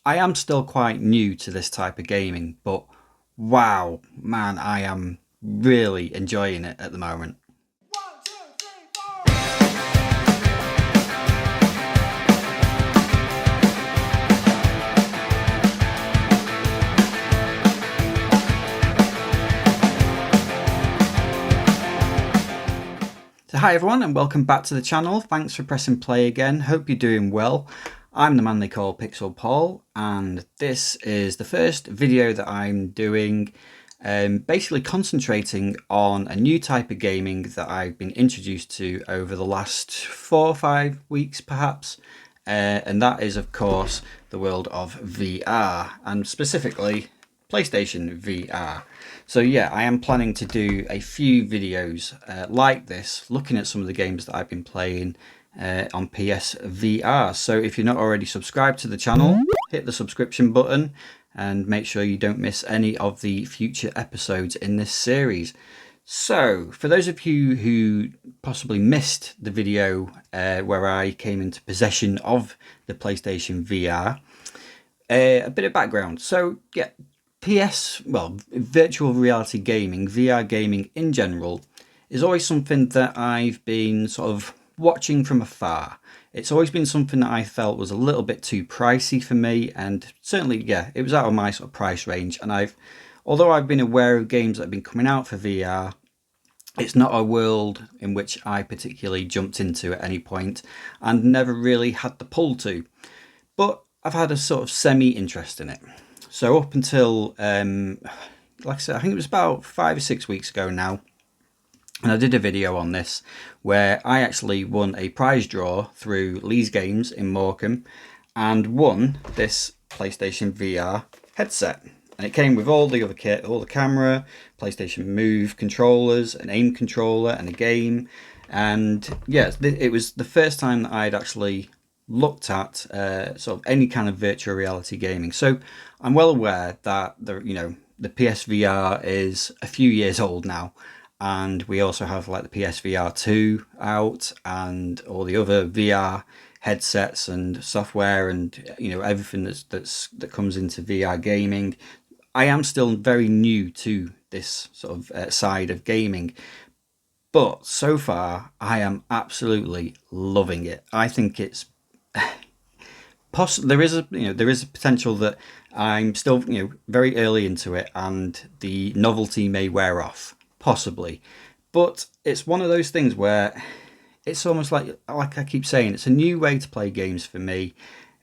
I am still quite new to this type of gaming, but wow, man, I am really enjoying it at the moment. So hi everyone and welcome back to the channel. Thanks for pressing play again. Hope you're doing well. I'm the man they call Pixel Paul, and this is the first video that I'm doing basically concentrating on a new type of gaming that I've been introduced to over the last 4 or 5 weeks perhaps, and that is of course the world of VR, and specifically PlayStation VR. So yeah, I am planning to do a few videos like this, looking at some of the games that I've been playing on PSVR. So if you're not already subscribed to the channel, hit the subscription button and make sure you don't miss any of the future episodes in this series. So for those of you who possibly missed the video where I came into possession of the PlayStation VR, a bit of background. So yeah, virtual reality gaming, VR gaming in general, is always something that I've been sort of watching from afar. It's always been something that I felt was a little bit too pricey for me, and certainly, yeah, it was out of my sort of price range. And although I've been aware of games that have been coming out for VR, it's not a world in which I particularly jumped into at any point and never really had the pull to. But I've had a sort of semi-interest in it. So up until, like I said, I think it was about 5 or 6 weeks ago now, and I did a video on this where I actually won a prize draw through Lee's Games in Morecambe and won this PlayStation VR headset. And it came with all the other kit, all the camera, PlayStation Move controllers, an aim controller and a game. And yeah, it was the first time that I'd actually looked at sort of any kind of virtual reality gaming. So I'm well aware that the PSVR is a few years old now, and we also have like the PSVR 2 out and all the other VR headsets and software and everything that comes into VR gaming. I am still very new to this sort of side of gaming, but so far I am absolutely loving it. I think it's there is a potential that I'm still very early into it and the novelty may wear off, possibly, but it's one of those things where it's almost like I keep saying, it's a new way to play games for me,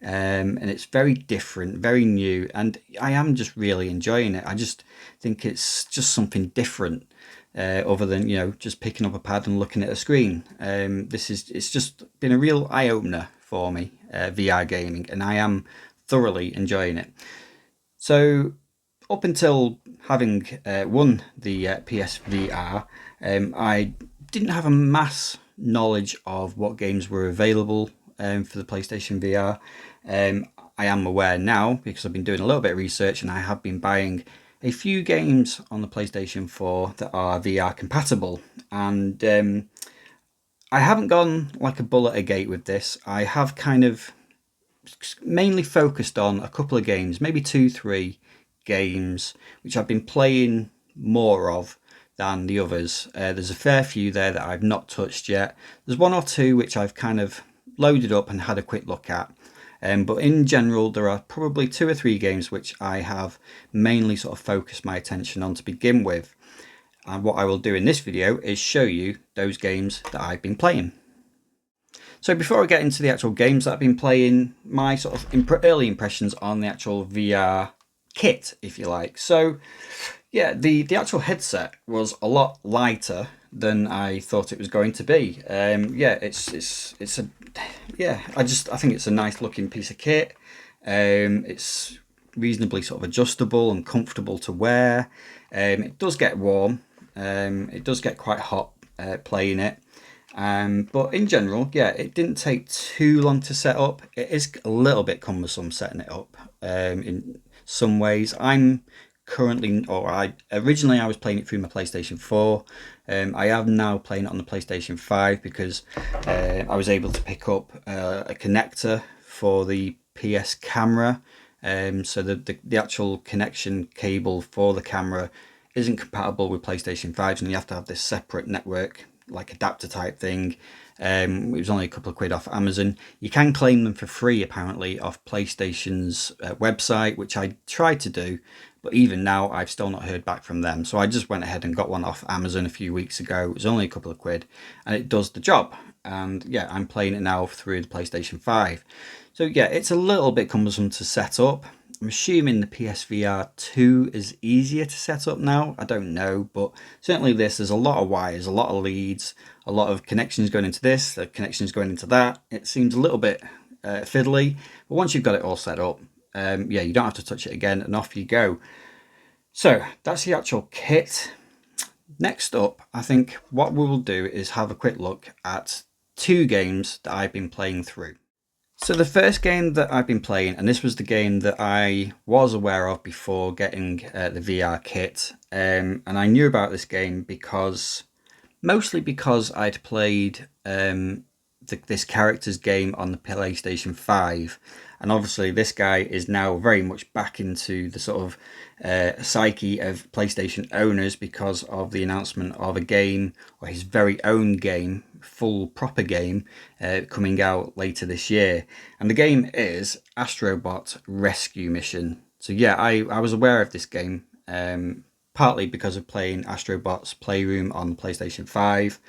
and it's very different, very new, and I am just really enjoying it. I just think it's just something different, other than just picking up a pad and looking at a screen. It's just been a real eye-opener for me, VR gaming, and I am thoroughly enjoying it. So up until having won the PSVR, I didn't have a mass knowledge of what games were available for the PlayStation VR. I am aware now because I've been doing a little bit of research, and I have been buying a few games on the PlayStation 4 that are VR compatible, and I haven't gone like a bull at a gate with this. I have kind of mainly focused on a couple of games, maybe 2-3 games, which I've been playing more of than the others. There's a fair few there that I've not touched yet. There's 1 or 2 which I've kind of loaded up and had a quick look at. But in general, there are probably 2 or 3 games which I have mainly sort of focused my attention on to begin with. And what I will do in this video is show you those games that I've been playing. So before I get into the actual games that I've been playing, my sort of early impressions on the actual VR kit, if you like. So yeah, the actual headset was a lot lighter than I thought it was going to be. I think it's a nice looking piece of kit. It's reasonably sort of adjustable and comfortable to wear. It does get warm. It does get quite hot playing it. But in general, yeah, it didn't take too long to set up. It is a little bit cumbersome setting it up in some ways. Originally I was playing it through my PlayStation 4. I am now playing it on the PlayStation 5 because I was able to pick up a connector for the PS camera So the actual connection cable for the camera isn't compatible with PlayStation 5s, and you have to have this separate network, like adapter type thing. It was only a couple of quid off Amazon. You can claim them for free apparently off PlayStation's website, which I tried to do, but even now I've still not heard back from them. So I just went ahead and got one off Amazon a few weeks ago. It was only a couple of quid and it does the job. And yeah, I'm playing it now through the PlayStation 5. So yeah, it's a little bit cumbersome to set up. I'm assuming the PSVR 2 is easier to set up now. I don't know, but certainly there's a lot of wires, a lot of leads, a lot of connections going into this, the connections going into that. It seems a little bit fiddly, but once you've got it all set up, yeah, you don't have to touch it again and off you go. So that's the actual kit. Next up, I think what we will do is have a quick look at 2 games that I've been playing through. So the first game that I've been playing, and this was the game that I was aware of before getting the VR kit, and I knew about this game mostly because I'd played this character's game on the PlayStation 5, and obviously this guy is now very much back into the sort of psyche of PlayStation owners because of the announcement of a game, or his very own game, full proper game, coming out later this year. And the game is Astrobot Rescue Mission. So yeah, I was aware of this game, partly because of playing Astrobot's Playroom on the PlayStation 5.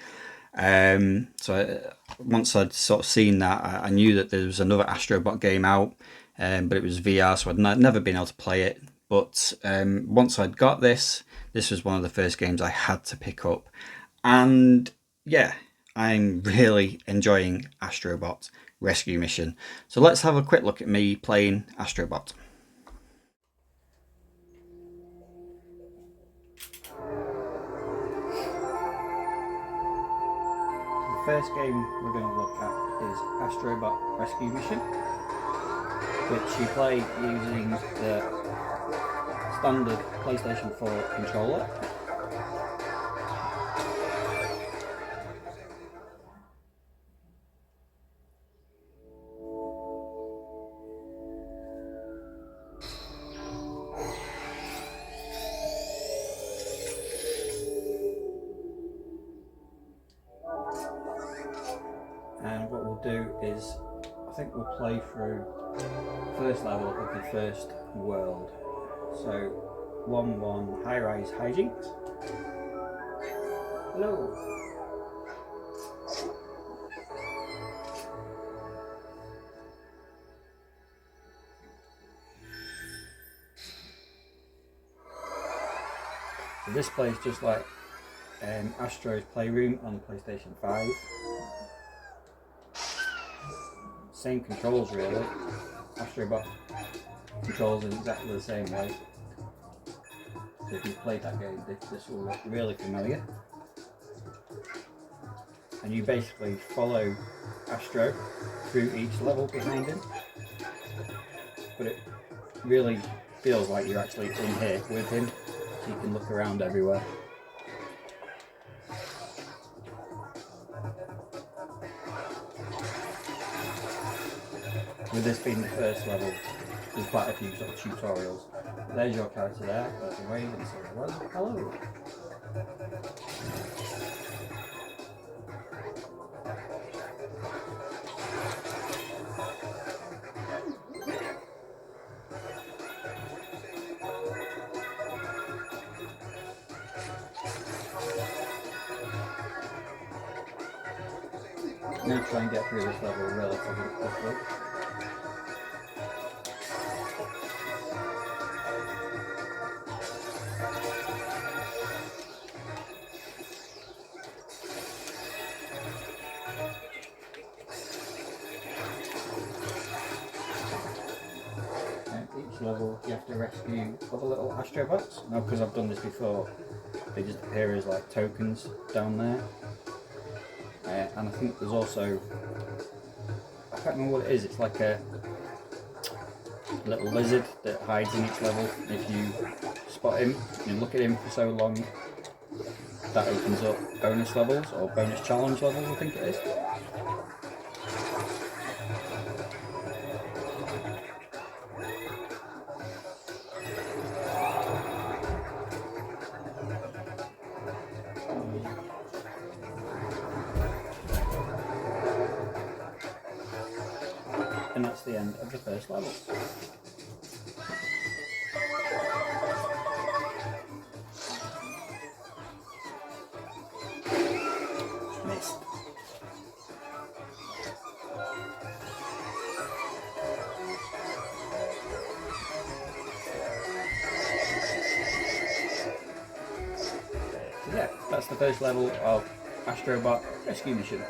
Once I'd sort of seen that, I knew that there was another Astrobot game out, but it was VR, so I'd never been able to play it. But once I'd got this was one of the first games I had to pick up. And yeah, I'm really enjoying Astrobot Rescue Mission. So let's have a quick look at me playing Astrobot. The first game we're going to look at is Astrobot Rescue Mission, which you play using the standard PlayStation 4 controller. And what we'll do is, I think we'll play through the first level of the first world. So 1-1 high-rise hijinks. Hello. So this plays just like Astro's Playroom on the PlayStation 5. Same controls really. Astrobot controls in exactly the same way. So if you've played that game, this will look really familiar. And you basically follow Astro through each level behind him. But it really feels like you're actually in here with him, so you can look around everywhere. With this being the first level, there's quite a few sort of tutorials. But there's your character there, there's a wave and so well, hello. Now try and get through this level relatively quickly. Each level you have to rescue other little astrobots. Now, because I've done this before, they just appear as like tokens down there. And I think there's also, I can't remember what it is, it's like a little lizard that hides in each level. If you spot him and look at him for so long, that opens up bonus levels, or bonus challenge levels I think it is. the end of the first level. Missed. So yeah, that's the first level of Astrobot Rescue Mission.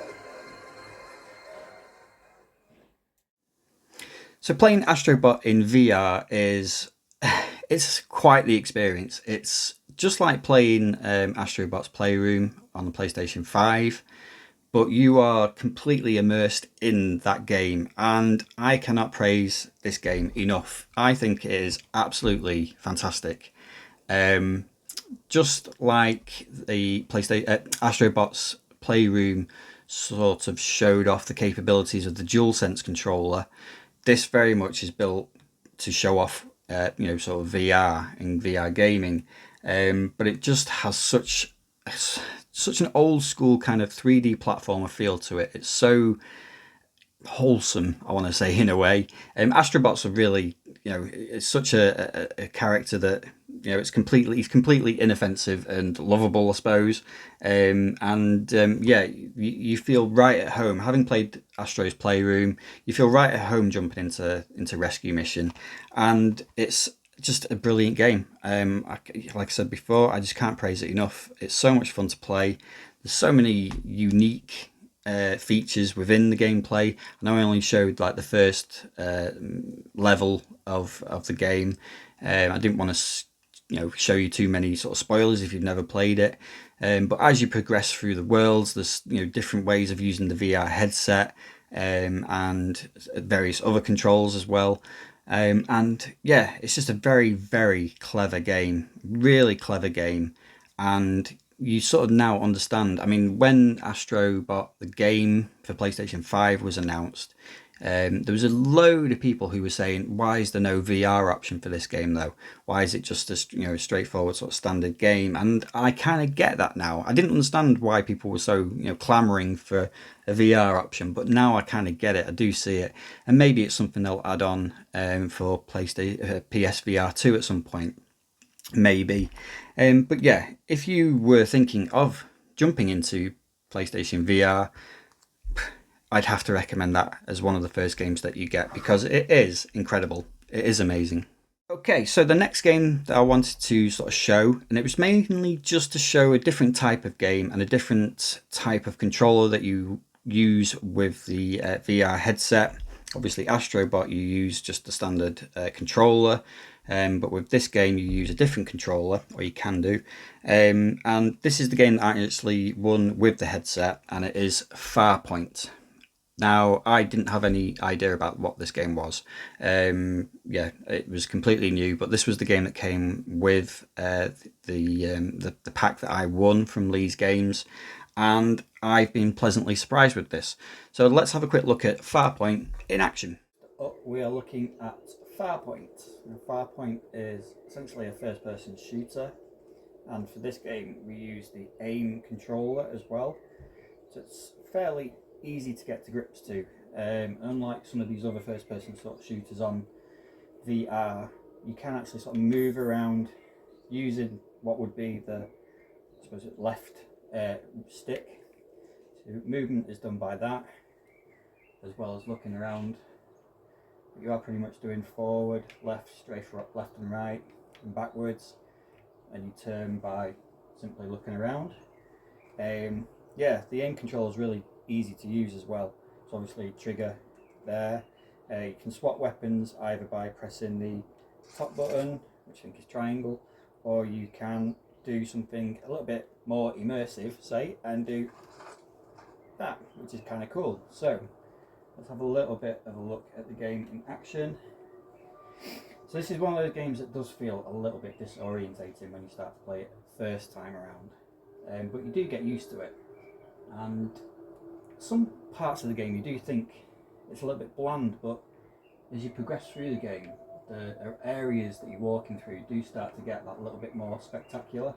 So playing Astrobot in VR it's quite the experience. It's just like playing Astrobot's Playroom on the PlayStation 5, but you are completely immersed in that game, and I cannot praise this game enough. I think it is absolutely fantastic. Just like the PlayStation Astrobot's Playroom sort of showed off the capabilities of the DualSense controller, this very much is built to show off, sort of VR and VR gaming. But it just has such an old school kind of 3D platformer feel to it. It's so wholesome, I want to say, in a way. Astrobots are really, it's such a character that, he's completely inoffensive and lovable, I suppose. You feel right at home having played Astro's Playroom. You feel right at home jumping into Rescue Mission, and it's just a brilliant game. Like I said before, I just can't praise it enough. It's so much fun to play. There's so many unique features within the gameplay. I know I only showed like the first level of the game. I didn't want to show you too many sort of spoilers if you've never played it. But as you progress through the worlds, there's different ways of using the VR headset and various other controls as well. And yeah, it's just a very, very clever game, really clever game. And you sort of now understand. I mean, when Astrobot, the game for PlayStation 5, was announced, there was a load of people who were saying, why is there no VR option for this game though? Why is it just a straightforward sort of standard game? And I kind of get that now. I didn't understand why people were so clamoring for a VR option, but now I kind of get it. I do see it, and maybe it's something they'll add on for PlayStation PSVR 2 at some point, maybe. But yeah, if you were thinking of jumping into PlayStation VR, I'd have to recommend that as one of the first games that you get, because it is incredible. It is amazing. Okay, so the next game that I wanted to sort of show, and it was mainly just to show a different type of game and a different type of controller that you use with the VR headset. Obviously, Astrobot, you use just the standard controller, but with this game, you use a different controller, or you can do. And this is the game that I actually won with the headset, and it is Farpoint. Now, I didn't have any idea about what this game was. It was completely new, but this was the game that came with the pack that I won from Lee's Games, and I've been pleasantly surprised with this. So let's have a quick look at Farpoint in action. We are looking at Farpoint. Now, Farpoint is essentially a first-person shooter, and for this game we use the aim controller as well. So it's fairly easy to get to grips to. Unlike some of these other first-person sort of shooters on VR, you can actually sort of move around using what would be the, I suppose, left stick. So movement is done by that, as well as looking around. But you are pretty much doing forward, left, left and right, and backwards, and you turn by simply looking around. The aim control is really easy to use as well. So obviously trigger there. You can swap weapons either by pressing the top button, which I think is triangle, or you can do something a little bit more immersive, say, and do that, which is kind of cool. So let's have a little bit of a look at the game in action. So this is one of those games that does feel a little bit disorientating when you start to play it first time around, but you do get used to it. And some parts of the game you do think it's a little bit bland, but as you progress through the game, the areas that you're walking through do start to get that little bit more spectacular.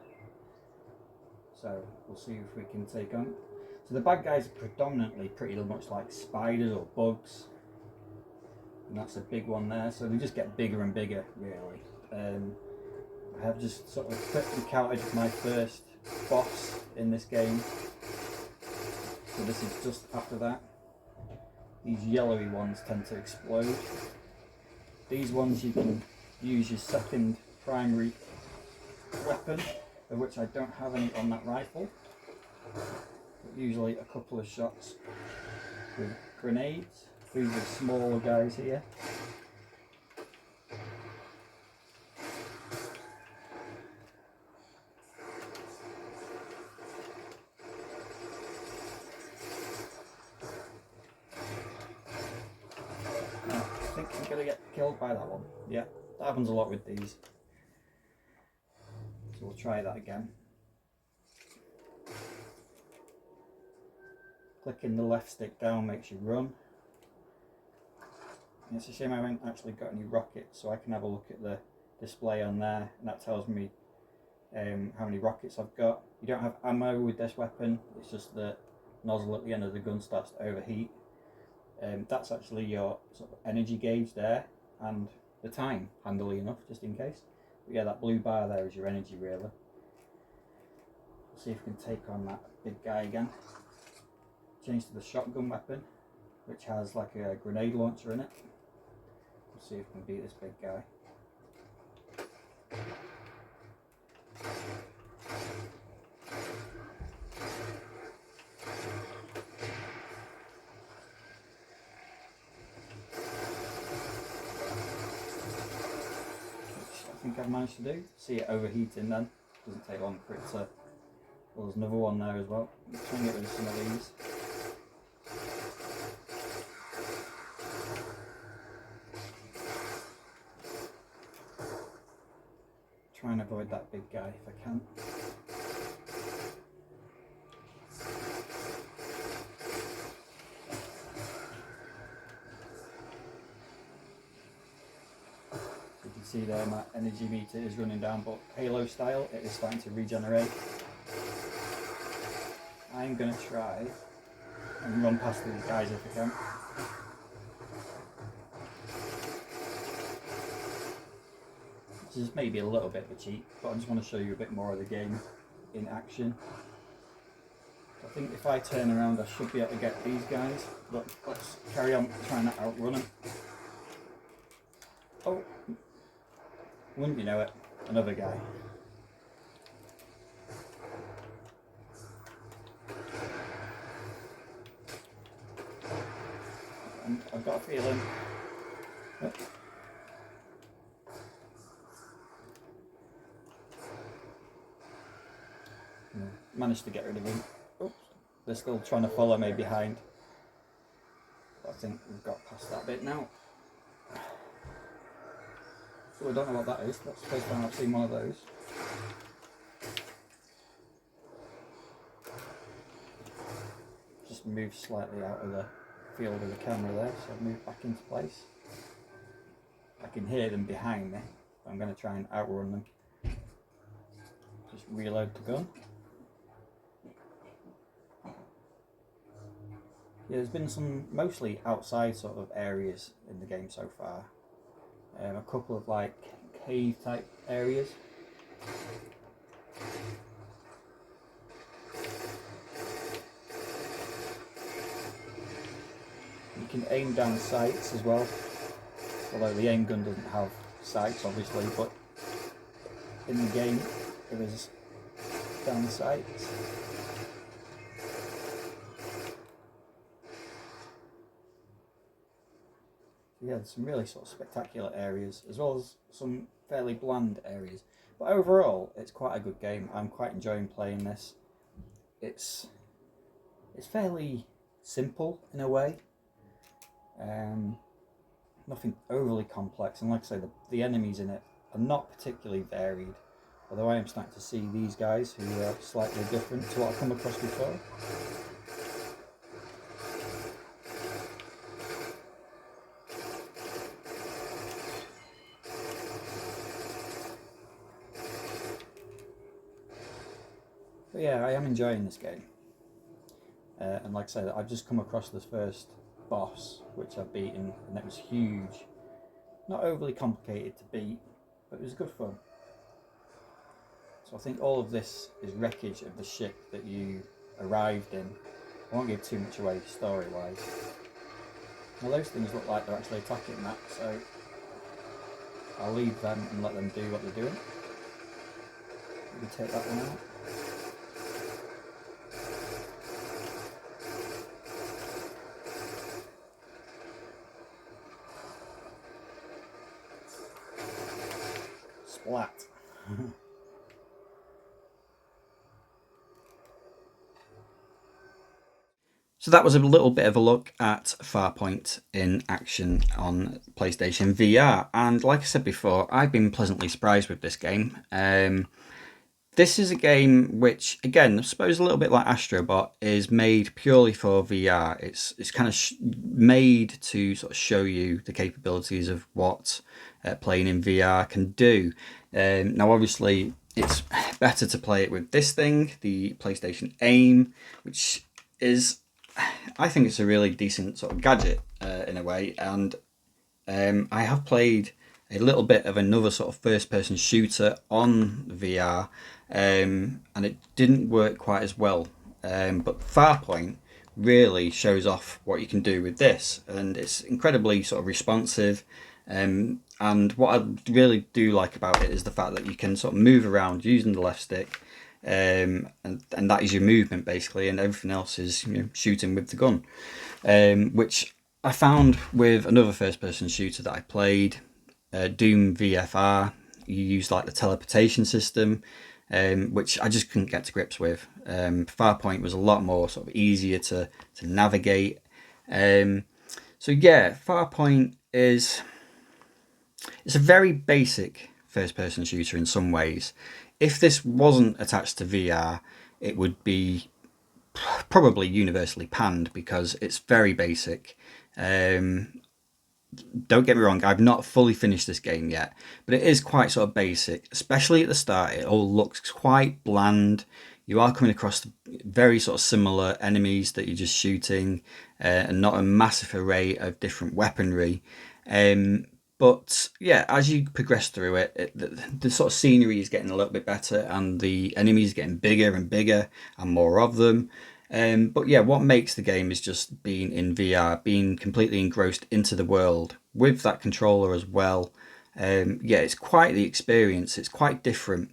So we'll see if we can take on. So the bad guys are predominantly pretty much like spiders or bugs, and that's a big one there, so they just get bigger and bigger really. I have just sort of quickly counted my first boss in this game, so this is just after that. These yellowy ones tend to explode. These ones you can use your second primary weapon, of which I don't have any on that rifle, but usually a couple of shots with grenades. These are smaller guys here. I think I'm going to get killed by that one. Yeah, that happens a lot with these. So we'll try that again. Clicking the left stick down makes you run. And it's a shame I haven't actually got any rockets, so I can have a look at the display on there, and that tells me how many rockets I've got. You don't have ammo with this weapon, it's just the nozzle at the end of the gun starts to overheat. That's actually your sort of energy gauge there, and the time, handily enough, just in case. But yeah, that blue bar there is your energy really. Let's see if we can take on that big guy again. Change to the shotgun weapon, which has like a grenade launcher in it. We'll see if we can beat this big guy. I think I've managed to do. See it overheating then. Doesn't take long for it to. Well, there's another one there as well. Let's try and get rid of some of these. Try and avoid that big guy if I can. You can see there my energy meter is running down, but Halo style it is starting to regenerate. I'm going to try and run past these guys if I can. This is maybe a little bit of a cheat, but I just want to show you a bit more of the game in action. I think if I turn around I should be able to get these guys, but let's carry on trying to outrun them. Oh, wouldn't you know it, another guy. And I've got a feeling... Oh. Managed to get rid of him. Oops. They're still trying to follow me behind. But I think we've got past that bit now. So I don't know what that is. That's the first time I've seen one of those. Just moved slightly out of the field of the camera there, so I've moved back into place. I can hear them behind me. I'm going to try and outrun them. Just reload the gun. Yeah, there's been some mostly outside sort of areas in the game so far. A couple of like cave type areas. You can aim down sights as well, although the aim gun doesn't have sights obviously, but in the game there is down sights. Yeah, there's some really sort of spectacular areas, as well as some fairly bland areas. But overall, it's quite a good game. I'm quite enjoying playing this. It's fairly simple in a way. Nothing overly complex, and like I say, the enemies in it are not particularly varied. Although I am starting to see these guys who are slightly different to what I've come across before. But yeah, I am enjoying this game, and like I said, I've just come across this first boss, which I've beaten, and it was huge. Not overly complicated to beat, but it was good fun. So I think all of this is wreckage of the ship that you arrived in. I won't give too much away story-wise. Now those things look like they're actually attacking that, so I'll leave them and let them do what they're doing. Let me take that one out. Splat. So that was a little bit of a look at Farpoint in action on PlayStation VR, and like I said before, I've been pleasantly surprised with this game. This is a game which, again, I suppose a little bit like Astrobot, is made purely for VR. It's kind of made to sort of show you the capabilities of what playing in VR can do. Now, obviously, it's better to play it with this thing, the PlayStation Aim, which is, I think it's a really decent sort of gadget in a way, and I have played a little bit of another sort of first-person shooter on VR, and it didn't work quite as well. But Farpoint really shows off what you can do with this, and it's incredibly sort of responsive. And what I really do like about it is the fact that you can sort of move around using the left stick. And that is your movement basically, and everything else is, you know, shooting with the gun, which I found with another first-person shooter that I played, Doom VFR. You use like the teleportation system, which I just couldn't get to grips with. Farpoint was a lot more sort of easier to navigate. So yeah, Farpoint it's a very basic first-person shooter in some ways. If this wasn't attached to VR, it would be probably universally panned because it's very basic. Don't get me wrong, I've not fully finished this game yet, but it is quite sort of basic, especially at the start. It all looks quite bland. You are coming across very sort of similar enemies that you're just shooting, and not a massive array of different weaponry. But yeah, as you progress through it, the sort of scenery is getting a little bit better, and the enemies getting bigger and bigger and more of them. But yeah, what makes the game is just being in VR, being completely engrossed into the world with that controller as well. Yeah, it's quite the experience. It's quite different.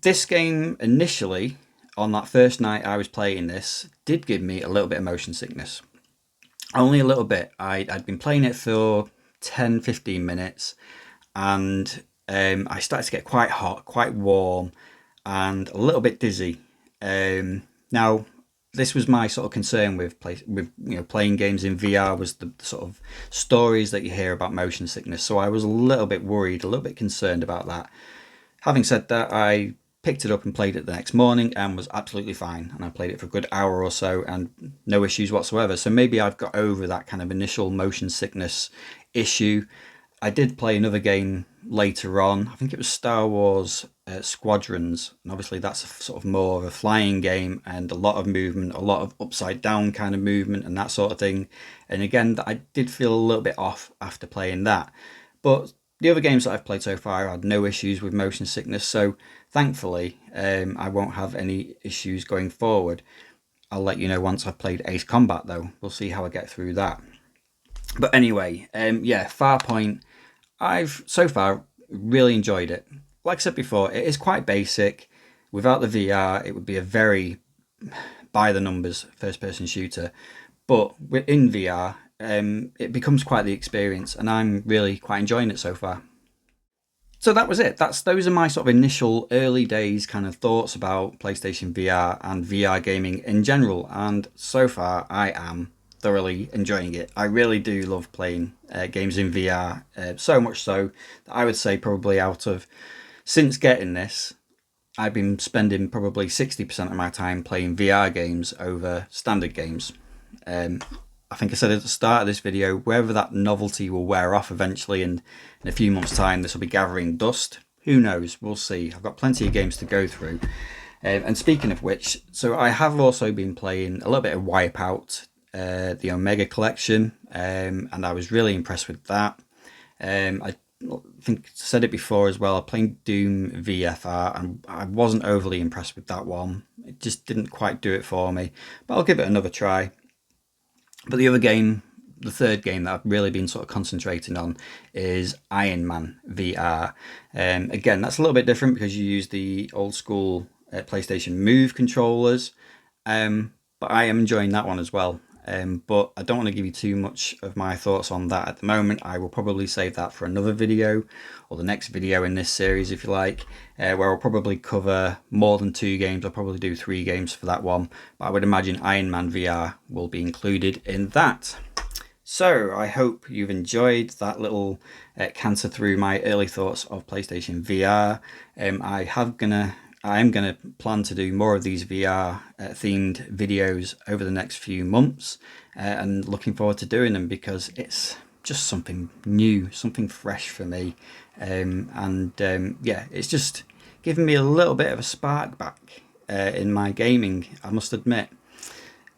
This game initially, on that first night I was playing this, did give me a little bit of motion sickness. Only a little bit. I'd been playing it for 10-15 minutes, and I started to get quite hot, quite warm, and a little bit dizzy. Now, this was my sort of concern with playing games in VR, was the sort of stories that you hear about motion sickness. So I was a little bit worried, a little bit concerned about that. Having said that, I picked it up and played it the next morning and was absolutely fine. And I played it for a good hour or so and no issues whatsoever. So maybe I've got over that kind of initial motion sickness issue. I did play another game later on. I think it was Star Wars Squadrons, and obviously that's a sort of more of a flying game and a lot of movement, a lot of upside down kind of movement and that sort of thing. And again, I did feel a little bit off after playing that. But the other games that I've played so far, I had no issues with motion sickness, so thankfully I won't have any issues going forward. I'll let you know once I've played Ace Combat though. We'll see how I get through that. But anyway, yeah, Farpoint, I've so far really enjoyed it. Like I said before, it is quite basic. Without the VR, it would be a very by the numbers first person shooter. But in VR, it becomes quite the experience, and I'm really quite enjoying it so far. So that was it. Those are my sort of initial early days kind of thoughts about PlayStation VR and VR gaming in general. And so far, I am thoroughly enjoying it. I really do love playing games in VR, so much so that I would say probably since getting this, I've been spending probably 60% of my time playing VR games over standard games. I think I said at the start of this video, whether that novelty will wear off eventually, and in a few months' time this will be gathering dust. Who knows? We'll see. I've got plenty of games to go through. And speaking of which, so I have also been playing a little bit of Wipeout. the Omega Collection, and I was really impressed with that. I think I said it before as well. I played Doom VFR and I wasn't overly impressed with that one. It just didn't quite do it for me, but I'll give it another try. But the other game, the third game that I've really been sort of concentrating on is Iron Man VR. Again, that's a little bit different because you use the old school PlayStation Move controllers, but I am enjoying that one as well. But I don't want to give you too much of my thoughts on that at the moment. I will probably save that for another video, or the next video in this series if you like, where I'll probably cover more than 2 games. I'll probably do 3 games for that one, but I would imagine Iron Man VR will be included in that. So I hope you've enjoyed that little canter through my early thoughts of PlayStation VR. I am gonna plan to do more of these VR themed videos over the next few months, and looking forward to doing them because it's just something new, something fresh for me, yeah, it's just giving me a little bit of a spark back in my gaming, I must admit.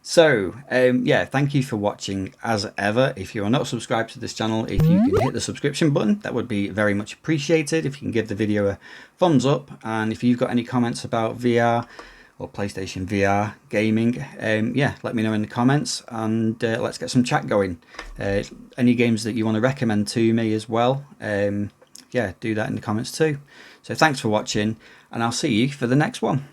So yeah, thank you for watching as ever. If you are not subscribed to this channel, if you can hit the subscription button, that would be very much appreciated. If you can give the video a thumbs up, and if you've got any comments about VR or PlayStation VR gaming, yeah, let me know in the comments, and let's get some chat going. Any games that you want to recommend to me as well, yeah, do that in the comments too. So thanks for watching, and I'll see you for the next one.